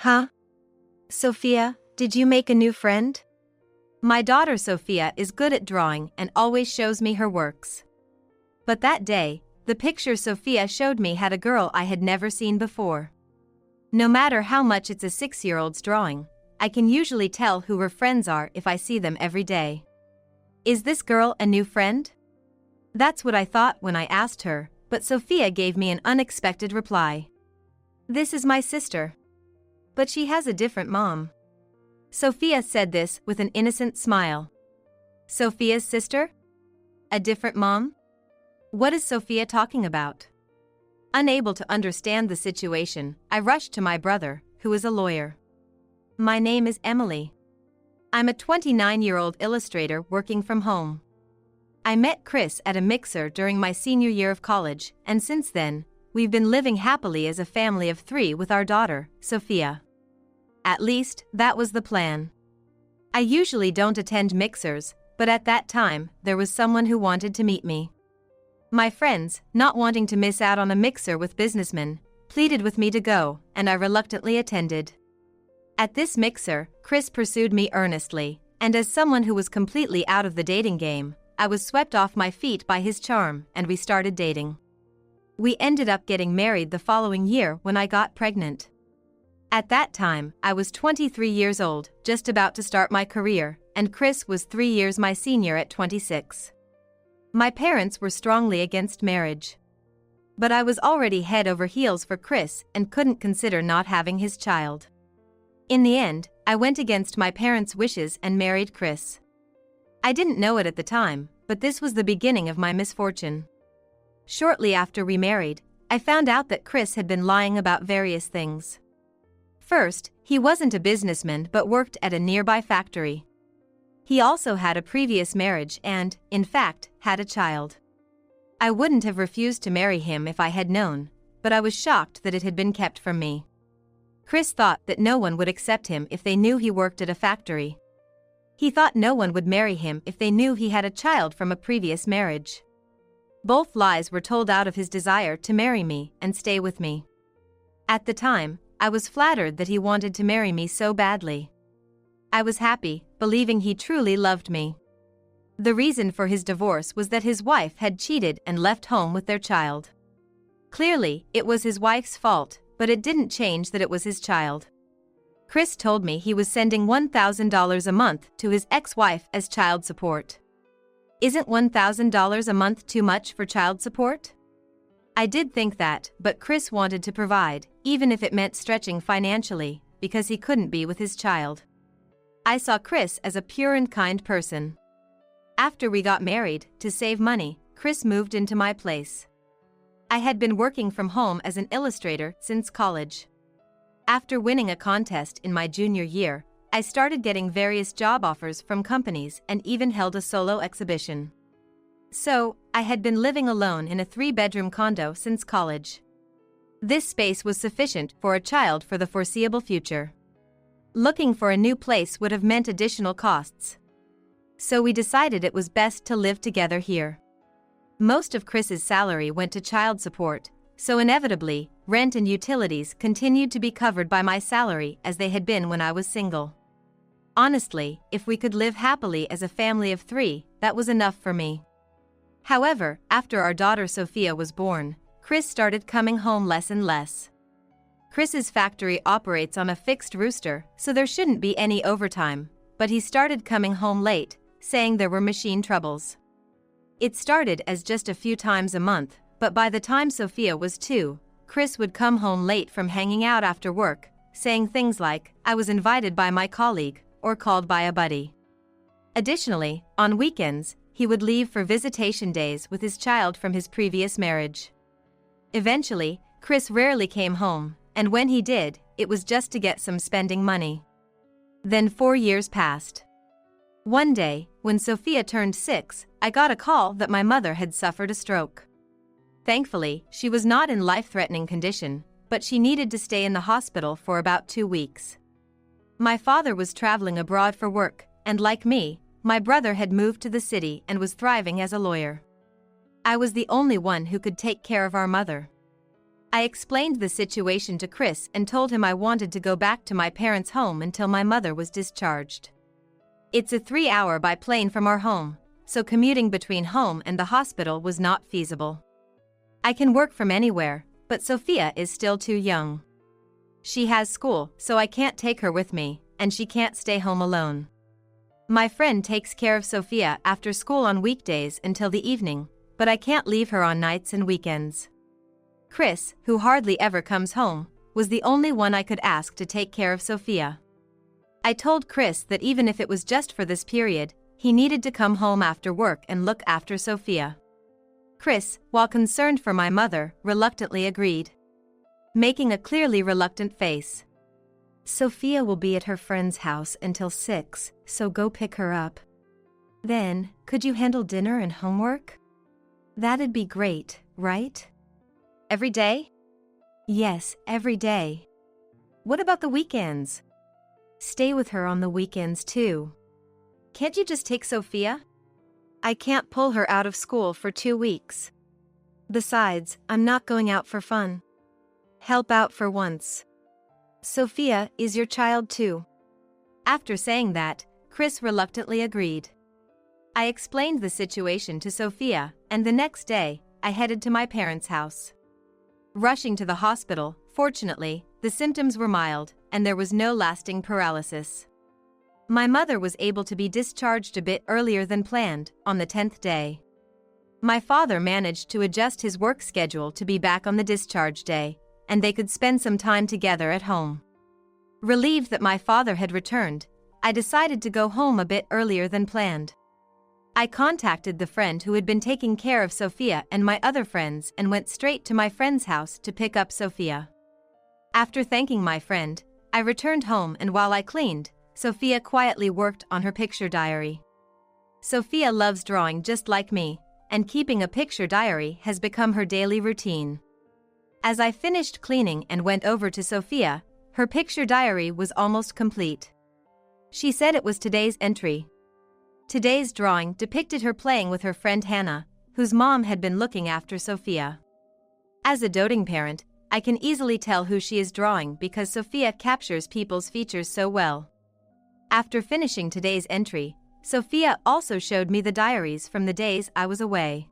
Huh? Sophia, did you make a new friend? My daughter Sophia is good at drawing and always shows me her works. But that day, the picture Sophia showed me had a girl I had never seen before. No matter how much it's a 6-year-old's drawing, I can usually tell who her friends are if I see them every day. Is this girl a new friend? That's what I thought when I asked her, but Sophia gave me an unexpected reply. This is my sister. But she has a different mom. Sophia said this with an innocent smile. Sophia's sister? A different mom? What is Sophia talking about? Unable to understand the situation, I rushed to my brother, who is a lawyer. My name is Emily. I'm a 29-year-old illustrator working from home. I met Chris at a mixer during my senior year of college, and since then, we've been living happily as a family of 3 with our daughter, Sophia. At least, that was the plan. I usually don't attend mixers, but at that time, there was someone who wanted to meet me. My friends, not wanting to miss out on a mixer with businessmen, pleaded with me to go, and I reluctantly attended. At this mixer, Chris pursued me earnestly, and as someone who was completely out of the dating game, I was swept off my feet by his charm, and we started dating. We ended up getting married the following year when I got pregnant. At that time, I was 23 years old, just about to start my career, and Chris was 3 years my senior at 26. My parents were strongly against marriage. But I was already head over heels for Chris and couldn't consider not having his child. In the end, I went against my parents' wishes and married Chris. I didn't know it at the time, but this was the beginning of my misfortune. Shortly after we married, I found out that Chris had been lying about various things. First, he wasn't a businessman but worked at a nearby factory. He also had a previous marriage and, in fact, had a child. I wouldn't have refused to marry him if I had known, but I was shocked that it had been kept from me. Chris thought that no one would accept him if they knew he worked at a factory. He thought no one would marry him if they knew he had a child from a previous marriage. Both lies were told out of his desire to marry me and stay with me. At the time, I was flattered that he wanted to marry me so badly. I was happy, believing he truly loved me. The reason for his divorce was that his wife had cheated and left home with their child. Clearly, it was his wife's fault, but it didn't change that it was his child. Chris told me he was sending $1,000 a month to his ex-wife as child support. Isn't $1,000 a month too much for child support? I did think that, but Chris wanted to provide, even if it meant stretching financially, because he couldn't be with his child. I saw Chris as a pure and kind person. After we got married, to save money, Chris moved into my place. I had been working from home as an illustrator since college. After winning a contest in my junior year, I started getting various job offers from companies and even held a solo exhibition. So, I had been living alone in a 3-bedroom condo since college. This space was sufficient for a child for the foreseeable future. Looking for a new place would have meant additional costs. So we decided it was best to live together here. Most of Chris's salary went to child support, so inevitably, rent and utilities continued to be covered by my salary as they had been when I was single. Honestly, if we could live happily as a family of 3, that was enough for me. However, after our daughter Sophia was born, Chris started coming home less and less. Chris's factory operates on a fixed rooster, so there shouldn't be any overtime, but he started coming home late, saying there were machine troubles. It started as just a few times a month, but by the time Sophia was 2, Chris would come home late from hanging out after work, saying things like, "I was invited by my colleague," or called by a buddy. Additionally, on weekends, he would leave for visitation days with his child from his previous marriage. Eventually, Chris rarely came home, and when he did, it was just to get some spending money. Then 4 years passed. One day, when Sophia turned 6, I got a call that my mother had suffered a stroke. Thankfully, she was not in life-threatening condition, but she needed to stay in the hospital for about 2 weeks. My father was traveling abroad for work, and like me, my brother had moved to the city and was thriving as a lawyer. I was the only one who could take care of our mother. I explained the situation to Chris and told him I wanted to go back to my parents' home until my mother was discharged. It's a 3-hour by plane from our home, so commuting between home and the hospital was not feasible. I can work from anywhere, but Sophia is still too young. She has school, so I can't take her with me, and she can't stay home alone. My friend takes care of Sophia after school on weekdays until the evening, but I can't leave her on nights and weekends. Chris, who hardly ever comes home, was the only one I could ask to take care of Sophia. I told Chris that even if it was just for this period, he needed to come home after work and look after Sophia. Chris, while concerned for my mother, reluctantly agreed, making a clearly reluctant face. Sophia will be at her friend's house until 6, so go pick her up. Then, could you handle dinner and homework? That'd be great, right? Every day? Yes, every day. What about the weekends? Stay with her on the weekends too. Can't you just take Sophia? I can't pull her out of school for 2 weeks. Besides, I'm not going out for fun. Help out for once. Sophia is your child too. After saying that, Chris reluctantly agreed. I explained the situation to Sophia, and the next day, I headed to my parents' house. Rushing to the hospital, fortunately, the symptoms were mild, and there was no lasting paralysis. My mother was able to be discharged a bit earlier than planned, on the 10th day. My father managed to adjust his work schedule to be back on the discharge day, and they could spend some time together at home. Relieved that my father had returned, I decided to go home a bit earlier than planned. I contacted the friend who had been taking care of Sophia and my other friends and went straight to my friend's house to pick up Sophia. After thanking my friend, I returned home, and while I cleaned, Sophia quietly worked on her picture diary. Sophia loves drawing just like me, and keeping a picture diary has become her daily routine. As I finished cleaning and went over to Sophia, her picture diary was almost complete. She said it was today's entry. Today's drawing depicted her playing with her friend Hannah, whose mom had been looking after Sophia. As a doting parent, I can easily tell who she is drawing because Sophia captures people's features so well. After finishing today's entry, Sophia also showed me the diaries from the days I was away.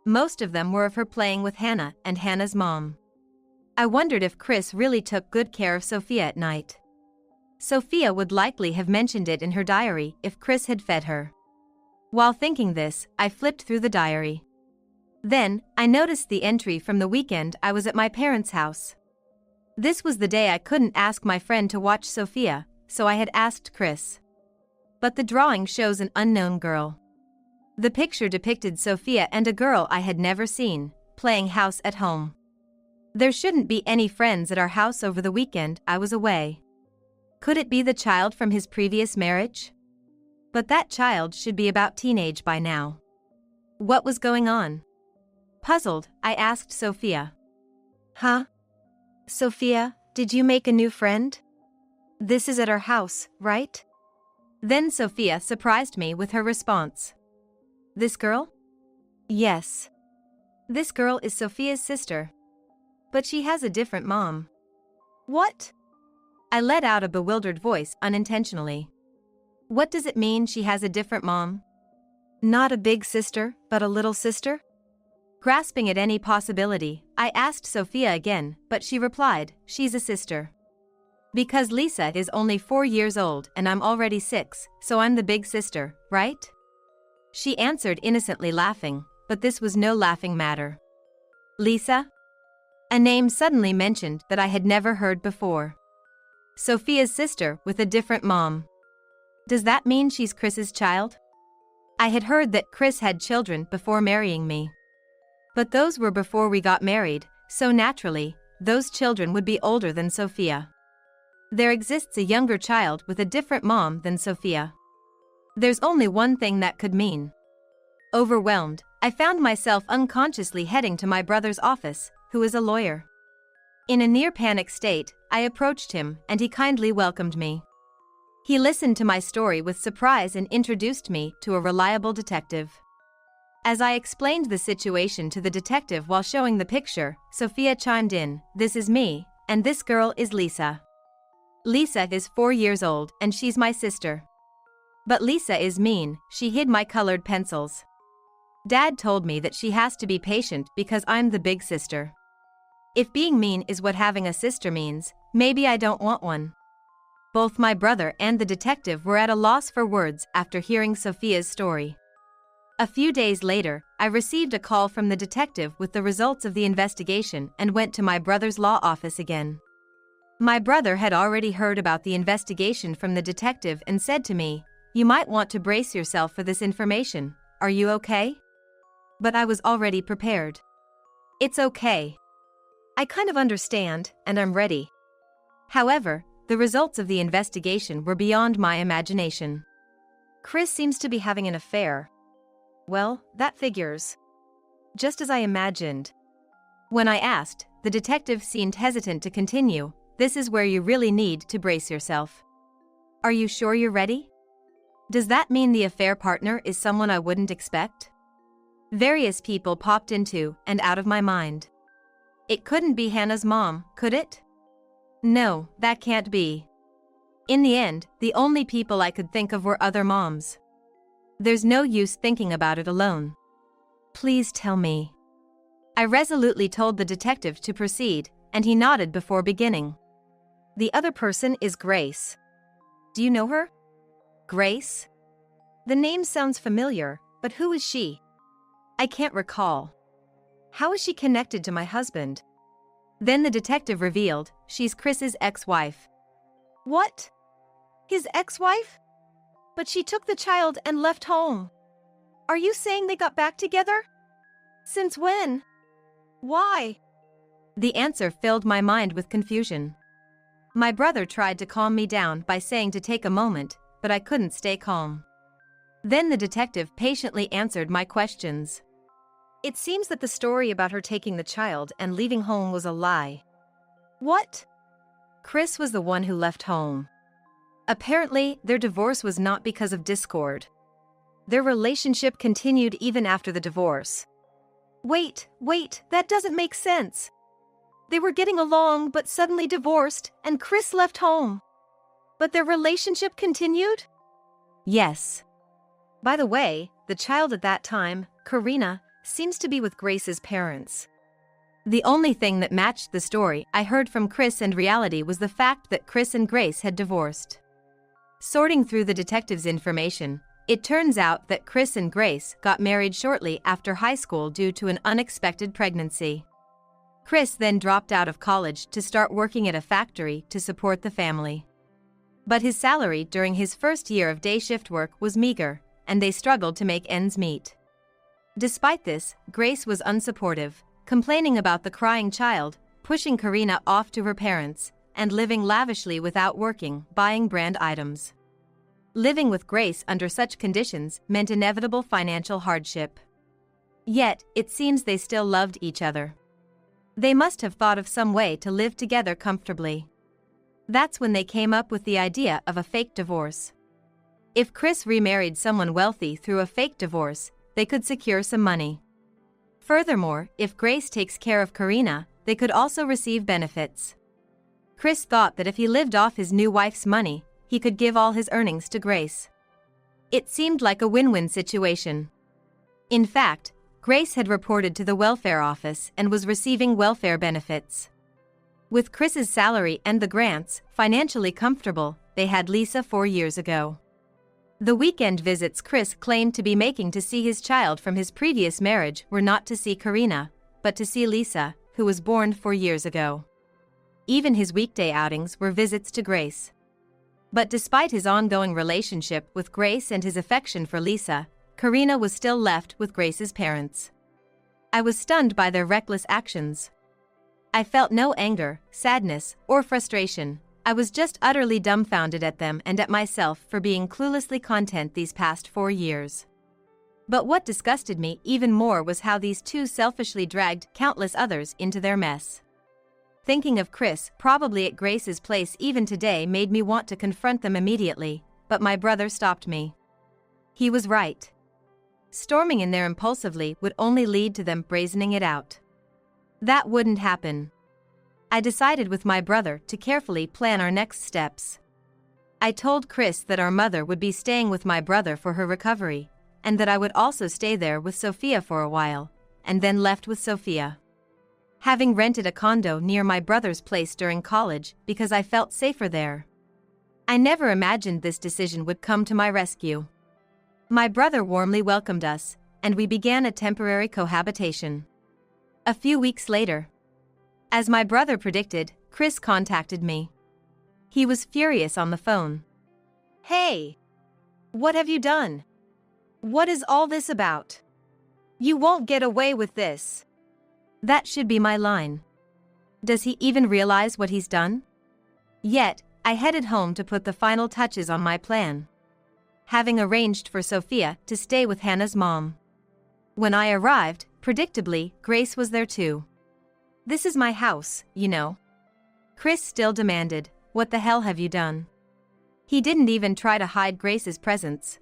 Most of them were of her playing with Hannah and Hannah's mom. I wondered if Chris really took good care of Sophia at night. Sophia would likely have mentioned it in her diary if Chris had fed her. While thinking this, I flipped through the diary. Then, I noticed the entry from the weekend I was at my parents' house. This was the day I couldn't ask my friend to watch Sophia, so I had asked Chris. But the drawing shows an unknown girl. The picture depicted Sophia and a girl I had never seen, playing house at home. There shouldn't be any friends at our house over the weekend I was away. Could it be the child from his previous marriage? But that child should be about teenage by now. What was going on? Puzzled, I asked Sophia. Huh? Sophia, did you make a new friend? This is at our house, right? Then Sophia surprised me with her response. This girl? Yes. This girl is Sophia's sister. But she has a different mom. What? I let out a bewildered voice unintentionally. What does it mean she has a different mom? Not a big sister, but a little sister? Grasping at any possibility, I asked Sophia again, but she replied, she's a sister. Because Lisa is only 4 years old and I'm already 6, so I'm the big sister, right? She answered innocently laughing, but this was no laughing matter. Lisa? A name suddenly mentioned that I had never heard before. Sophia's sister with a different mom. Does that mean she's Chris's child? I had heard that Chris had children before marrying me. But those were before we got married, so naturally, those children would be older than Sophia. There exists a younger child with a different mom than Sophia. There's only one thing that could mean. Overwhelmed, I found myself unconsciously heading to my brother's office, who is a lawyer. In a near-panic state, I approached him and he kindly welcomed me. He listened to my story with surprise and introduced me to a reliable detective. As I explained the situation to the detective while showing the picture, Sophia chimed in, "This is me, and this girl is Lisa. Lisa is 4 years old and she's my sister. But Lisa is mean, she hid my colored pencils. Dad told me that she has to be patient because I'm the big sister. If being mean is what having a sister means, maybe I don't want one." Both my brother and the detective were at a loss for words after hearing Sophia's story. A few days later, I received a call from the detective with the results of the investigation and went to my brother's law office again. My brother had already heard about the investigation from the detective and said to me, "You might want to brace yourself for this information. Are you okay?" But I was already prepared. "It's okay. I kind of understand, and I'm ready." However, the results of the investigation were beyond my imagination. Chris seems to be having an affair. Well, that figures. Just as I imagined. When I asked, the detective seemed hesitant to continue. "This is where you really need to brace yourself. Are you sure you're ready? Does that mean the affair partner is someone I wouldn't expect?" Various people popped into and out of my mind. It couldn't be Hannah's mom, could it? No, that can't be. In the end, the only people I could think of were other moms. There's no use thinking about it alone. "Please tell me." I resolutely told the detective to proceed, and he nodded before beginning. "The other person is Grace. Do you know her?" "Grace? The name sounds familiar, but who is she?" "I can't recall." "How is she connected to my husband?" Then the detective revealed, "She's Chris's ex-wife." "What? His ex-wife? But she took the child and left home. Are you saying they got back together? Since when? Why?" The answer filled my mind with confusion. My brother tried to calm me down by saying to take a moment, but I couldn't stay calm. Then the detective patiently answered my questions. "It seems that the story about her taking the child and leaving home was a lie." "What?" "Chris was the one who left home. Apparently, their divorce was not because of discord. Their relationship continued even after the divorce." Wait, that doesn't make sense. They were getting along but suddenly divorced, and Chris left home. But their relationship continued? Yes. By the way, the child at that time, Karina, seems to be with Grace's parents. The only thing that matched the story I heard from Chris and reality was the fact that Chris and Grace had divorced. Sorting through the detective's information, it turns out that Chris and Grace got married shortly after high school due to an unexpected pregnancy. Chris then dropped out of college to start working at a factory to support the family. But his salary during his first year of day shift work was meager, and they struggled to make ends meet. Despite this, Grace was unsupportive, complaining about the crying child, pushing Karina off to her parents, and living lavishly without working, buying brand items. Living with Grace under such conditions meant inevitable financial hardship. Yet, it seems they still loved each other. They must have thought of some way to live together comfortably. That's when they came up with the idea of a fake divorce. If Chris remarried someone wealthy through a fake divorce, they could secure some money. Furthermore, if Grace takes care of Karina, they could also receive benefits. Chris thought that if he lived off his new wife's money, he could give all his earnings to Grace. It seemed like a win-win situation. In fact, Grace had reported to the welfare office and was receiving welfare benefits. With Chris's salary and the grants financially comfortable, they had Lisa 4 years ago. The weekend visits Chris claimed to be making to see his child from his previous marriage were not to see Karina, but to see Lisa, who was born 4 years ago. Even his weekday outings were visits to Grace. But despite his ongoing relationship with Grace and his affection for Lisa, Karina was still left with Grace's parents. I was stunned by their reckless actions. I felt no anger, sadness, or frustration. I was just utterly dumbfounded at them and at myself for being cluelessly content these past 4 years. But what disgusted me even more was how these two selfishly dragged countless others into their mess. Thinking of Chris probably at Grace's place even today made me want to confront them immediately, but my brother stopped me. He was right. Storming in there impulsively would only lead to them brazening it out. That wouldn't happen. I decided with my brother to carefully plan our next steps. I told Chris that our mother would be staying with my brother for her recovery, and that I would also stay there with Sophia for a while, and then left with Sophia. Having rented a condo near my brother's place during college because I felt safer there. I never imagined this decision would come to my rescue. My brother warmly welcomed us, and we began a temporary cohabitation. A few weeks later, as my brother predicted, Chris contacted me. He was furious on the phone. "Hey! What have you done? What is all this about? You won't get away with this." That should be my line. Does he even realize what he's done? Yet, I headed home to put the final touches on my plan, having arranged for Sophia to stay with Hannah's mom. When I arrived, predictably, Grace was there too. "This is my house, you know." Chris still demanded, "What the hell have you done?" He didn't even try to hide Grace's presence.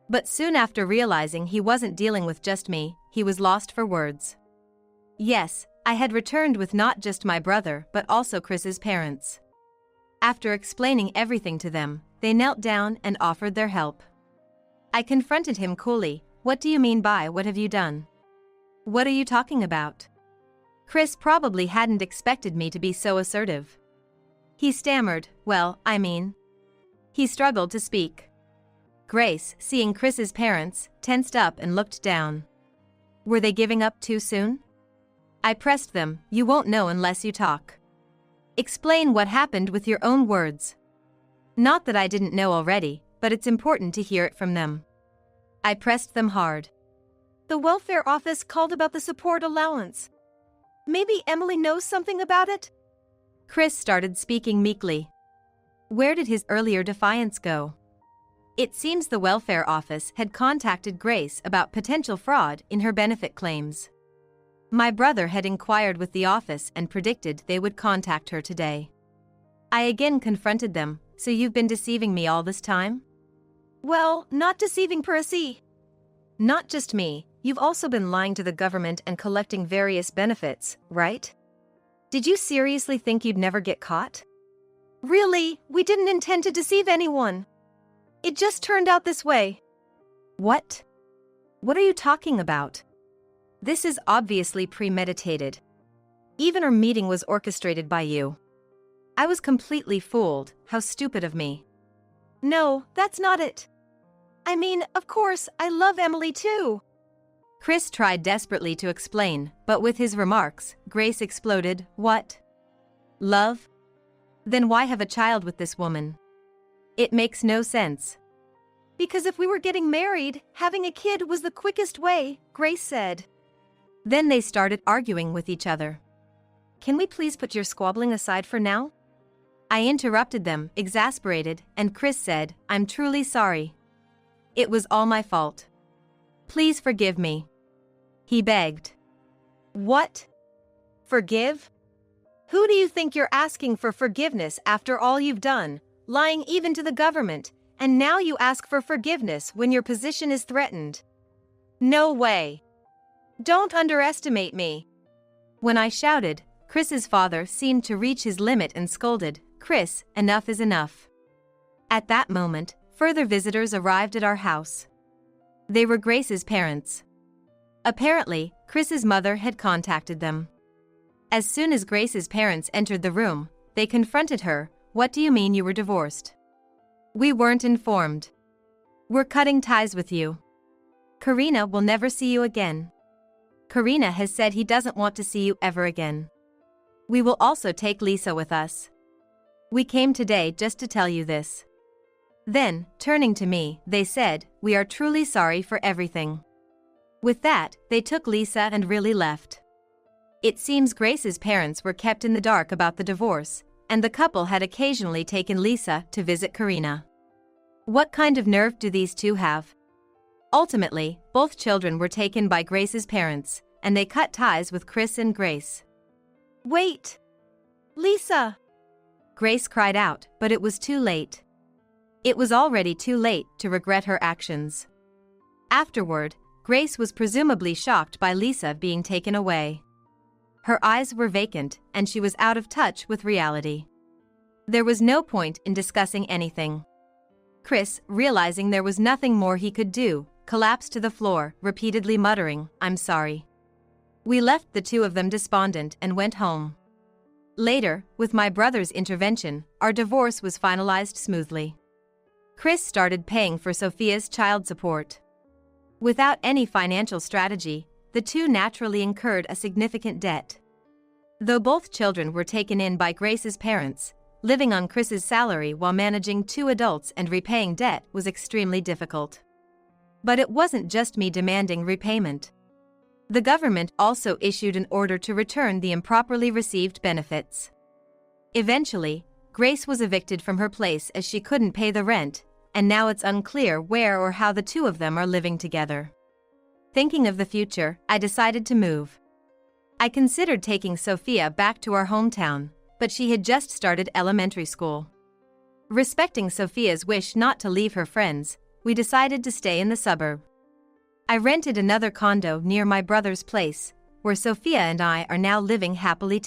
But soon after realizing he wasn't dealing with just me, he was lost for words. Yes, I had returned with not just my brother but also Chris's parents. After explaining everything to them, they knelt down and offered their help. I confronted him coolly. "What do you mean by what have you done? What are you talking about?" Chris probably hadn't expected me to be so assertive. He stammered, "Well, I mean..." He struggled to speak. Grace, seeing Chris's parents, tensed up and looked down. Were they giving up too soon? I pressed them. "You won't know unless you talk. Explain what happened with your own words." Not that I didn't know already, but it's important to hear it from them. I pressed them hard. "The welfare office called about the support allowance. Maybe Emily knows something about it?" Chris started speaking meekly. Where did his earlier defiance go? It seems the welfare office had contacted Grace about potential fraud in her benefit claims. My brother had inquired with the office and predicted they would contact her today. I again confronted them. "So you've been deceiving me all this time?" "Well, not deceiving per se. Not just me, you've also been lying to the government and collecting various benefits, right? Did you seriously think you'd never get caught?" "Really, we didn't intend to deceive anyone. It just turned out this way." "What? What are you talking about? This is obviously premeditated. Even our meeting was orchestrated by you." I was completely fooled. How stupid of me. "No, that's not it. I mean, of course, I love Emily too." Chris tried desperately to explain, but with his remarks, Grace exploded. "What? Love? Then why have a child with this woman? It makes no sense." "Because if we were getting married, having a kid was the quickest way," Grace said. Then they started arguing with each other. "Can we please put your squabbling aside for now?" I interrupted them, exasperated, and Chris said, "I'm truly sorry. It was all my fault. Please forgive me." He begged. "What? Forgive? Who do you think you're asking for forgiveness after all you've done, lying even to the government, and now you ask for forgiveness when your position is threatened? No way. Don't underestimate me." When I shouted, Chris's father seemed to reach his limit and scolded, "Chris, enough is enough." At that moment, further visitors arrived at our house. They were Grace's parents. Apparently, Chris's mother had contacted them. As soon as Grace's parents entered the room, they confronted her. "What do you mean you were divorced? We weren't informed. We're cutting ties with you. Karina will never see you again. Karina has said he doesn't want to see you ever again. We will also take Lisa with us. We came today just to tell you this." Then, turning to me, they said, "We are truly sorry for everything." With that, they took Lisa and really left. It seems Grace's parents were kept in the dark about the divorce, and the couple had occasionally taken Lisa to visit Karina. What kind of nerve do these two have? Ultimately, both children were taken by Grace's parents, and they cut ties with Chris and Grace. "Wait! Lisa!" Grace cried out, but it was too late. It was already too late to regret her actions. Afterward, Grace was presumably shocked by Lisa being taken away. Her eyes were vacant, and she was out of touch with reality. There was no point in discussing anything. Chris, realizing there was nothing more he could do, collapsed to the floor, repeatedly muttering, "I'm sorry." We left the two of them despondent and went home. Later, with my brother's intervention, our divorce was finalized smoothly. Chris started paying for Sophia's child support. Without any financial strategy, the two naturally incurred a significant debt. Though both children were taken in by Grace's parents, living on Chris's salary while managing two adults and repaying debt was extremely difficult. But it wasn't just me demanding repayment. The government also issued an order to return the improperly received benefits. Eventually, Grace was evicted from her place as she couldn't pay the rent, and now it's unclear where or how the two of them are living together. Thinking of the future, I decided to move. I considered taking Sophia back to our hometown, but she had just started elementary school. Respecting Sophia's wish not to leave her friends, we decided to stay in the suburb. I rented another condo near my brother's place, where Sophia and I are now living happily together.